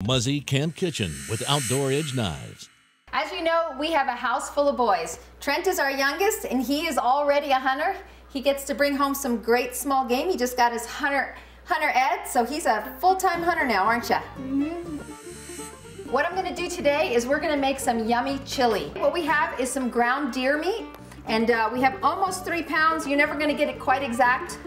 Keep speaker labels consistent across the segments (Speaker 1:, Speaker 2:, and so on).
Speaker 1: Muzzy Camp Kitchen with outdoor edge knives.
Speaker 2: As you know, we have a house full of boys. Trent is our youngest, and he is already a hunter. He gets to bring home some great small game. He just got his hunter ed, so he's a full-time hunter now, aren't you? What I'm gonna do today is we're gonna make some yummy chili. What we have is some ground deer meat, and we have almost 3 pounds. You're never gonna get it quite exact,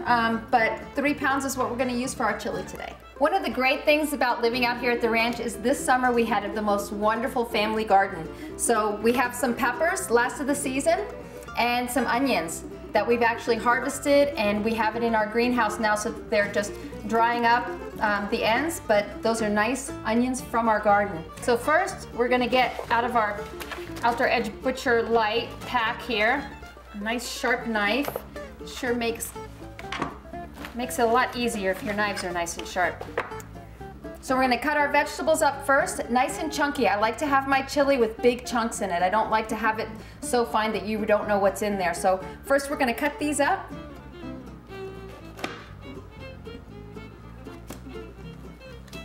Speaker 2: but 3 pounds is what we're gonna use for our chili today. One of the great things about living out here at the ranch is this summer we had the most wonderful family garden. So we have some peppers, last of the season, and some onions that we've actually harvested, and we have it in our greenhouse now, so they're just drying up the ends, but those are nice onions from our garden. So first, we're gonna get out of our Outdoor Edge Butcher Light pack here a nice sharp knife. Sure makes it a lot easier if your knives are nice and sharp. So we're gonna cut our vegetables up first, nice and chunky. I like to have my chili with big chunks in it. I don't like to have it so fine that you don't know what's in there. So first we're gonna cut these up.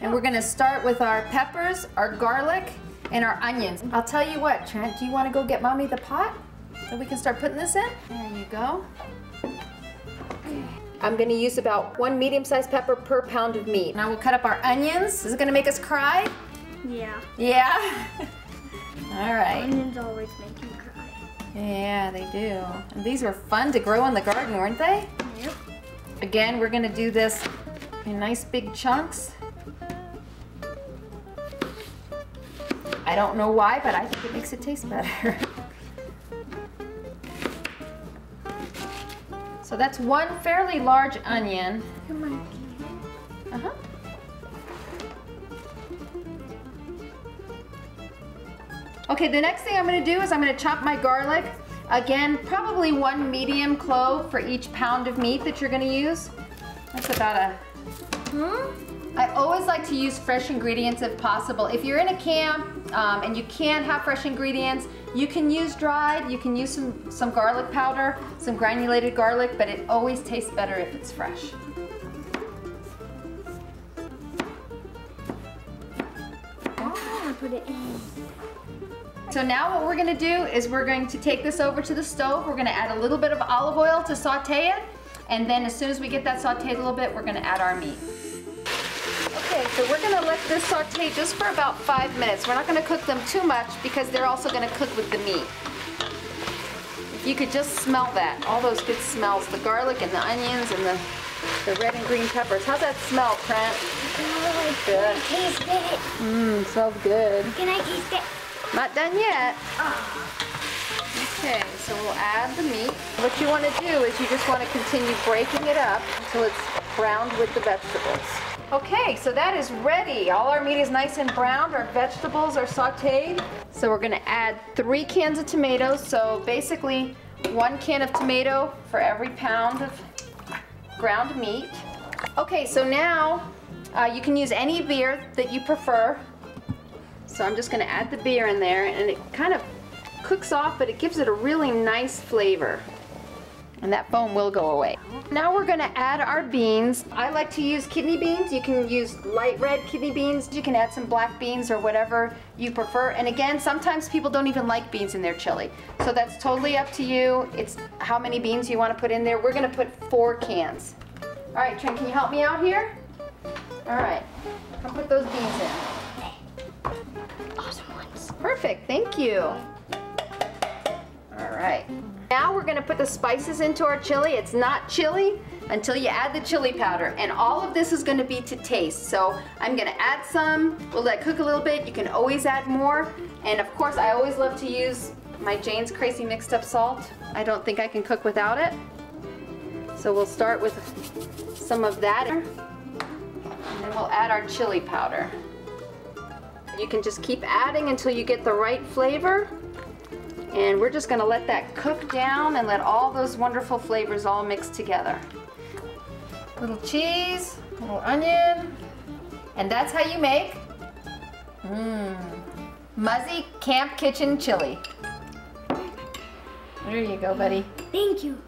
Speaker 2: And we're gonna start with our peppers, our garlic, and our onions. I'll tell you what, Trent, do you wanna go get Mommy the pot so we can start putting this in? There you go. Okay. I'm gonna use about 1 medium-sized pepper per pound of meat. Now we'll cut up our onions. Is it gonna make us cry?
Speaker 3: Yeah.
Speaker 2: Yeah? All right.
Speaker 3: Onions always make me cry.
Speaker 2: Yeah, they do. And these were fun to grow in the garden, weren't they?
Speaker 3: Yep.
Speaker 2: Again, we're gonna do this in nice big chunks. I don't know why, but I think it makes it taste better. So that's 1 fairly large onion.
Speaker 3: Come on.
Speaker 2: Uh-huh. Okay, the next thing I'm gonna do is I'm gonna chop my garlic. Again, probably 1 medium clove for each pound of meat that you're gonna use. That's about a... I always like to use fresh ingredients if possible. If you're in a camp and you can't have fresh ingredients, you can use dried, you can use some garlic powder, some granulated garlic, but it always tastes better if it's fresh.
Speaker 3: Oh, put it in.
Speaker 2: So now what we're gonna do is we're going to take this over to the stove. We're gonna add a little bit of olive oil to saute it, and then as soon as we get that sauteed a little bit, we're gonna add our meat. Okay, so we're gonna let this saute just for about 5 minutes. We're not gonna cook them too much because they're also gonna cook with the meat. If you could just smell that, all those good smells, the garlic and the onions and the red and green peppers. How's that smell, Trent?
Speaker 3: Good. Can I taste it?
Speaker 2: Smells good.
Speaker 3: Can I taste it?
Speaker 2: Not done yet.
Speaker 3: Oh.
Speaker 2: Okay, so we'll add the meat. What you want to do is you just want to continue breaking it up until it's browned with the vegetables. Okay, so that is ready. All our meat is nice and browned. Our vegetables are sauteed. So we're gonna add 3 cans of tomatoes. So basically 1 can of tomato for every pound of ground meat. Okay, so now you can use any beer that you prefer. So I'm just gonna add the beer in there, and it kind of cooks off, but it gives it a really nice flavor. And that foam will go away. Now we're gonna add our beans. I like to use kidney beans. You can use light red kidney beans. You can add some black beans or whatever you prefer. And again, sometimes people don't even like beans in their chili. So that's totally up to you. It's how many beans you wanna put in there. We're gonna put 4 cans. All right, Trent, can you help me out here? All right, I'll put those beans in.
Speaker 3: Awesome ones.
Speaker 2: Perfect, thank you. All right. Now we're gonna put the spices into our chili. It's not chili until you add the chili powder. And all of this is gonna be to taste. So I'm gonna add some, we'll let it cook a little bit. You can always add more. And of course, I always love to use my Jane's Crazy Mixed Up Salt. I don't think I can cook without it. So we'll start with some of that. And then we'll add our chili powder. You can just keep adding until you get the right flavor. And we're just gonna let that cook down and let all those wonderful flavors all mix together. Little cheese, little onion, and that's how you make Muzzy Camp Kitchen Chili. There you go, buddy.
Speaker 3: Thank you.